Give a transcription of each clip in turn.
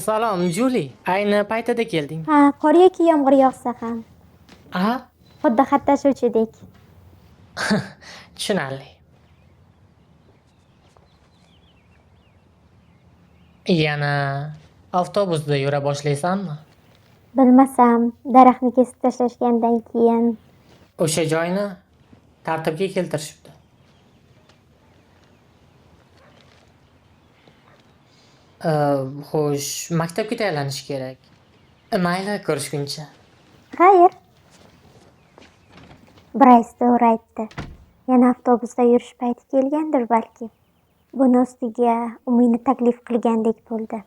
Salom, Juli. Ayni paytida kelding. Ha, qor yoki yomg'ir yog'sa ham. Aha, Xuddi xat tashuvchidek. tushunarli. Yana avtobusda yura boshlaysanmi? Bilmasam, daraxtni kesib tashlashgandan keyin O'sha joyni tartibga keltirishibdi. Xo'sh, maktabga tayyorlanish kerak. Mayli, ko'rishguncha. xayr. Brays to'g'ri aytdi. Yana avtobusda yurish payti kelgandir balki. Buni ustiga u meni taklif qilgandek bo'ldi.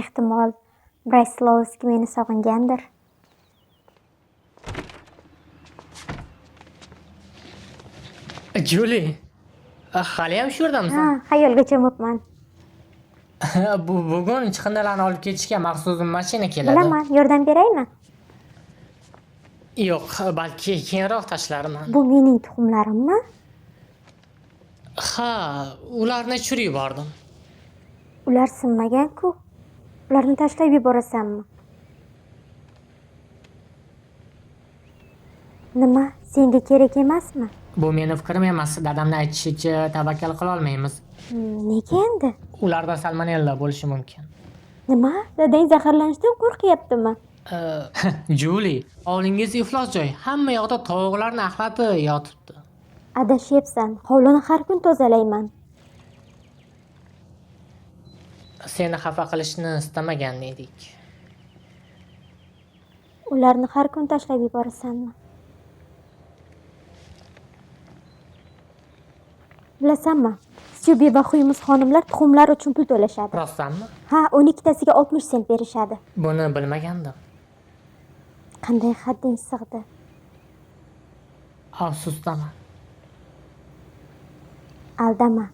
Ehtimol Brayslovski meni sog'ingandir. Juli, haliyam shu Ha, yerdamisan? xayolga cho'mibman. Bugun chiqindilarni olib ketishga maxsus mashina keladi. Bilaman, yordam beraymi? Yo'q, balki keyinroq tashlarman. Bu mening tuxumlarimmi? Ha, ularni tushirib yubordim. Ular sinmagan-ku. Ularni tashlab yuborasanmi? Nima, senga kerak emasmi? Bu meni fikrim emas. Dadamning aytishicha tavakkal qila olmaymiz. Nega endi? Ularda salmonella bo'lishi mumkin. Nima? Dadang zaharlanishdan qo'rqyaptimi? Juli, hovlingiz iflos joy. Hamma yoqda tovuqlarni axlatib yotibdi. Adashyapsan. Hovlini har kun tozalayman. Seni xafa qilishni istamagan edik. Ularni har kun tashlab yuborasanmi? Bilasanmi? Shu bebahoyimiz xonimlar tuxumlar uchun pul to'lashadi. Rostdanmi? Ha, 12tasiga 60 sent berishadi. Buni bilmagandim. Qanday hadding sig'di? Afsusdaman. Aldama.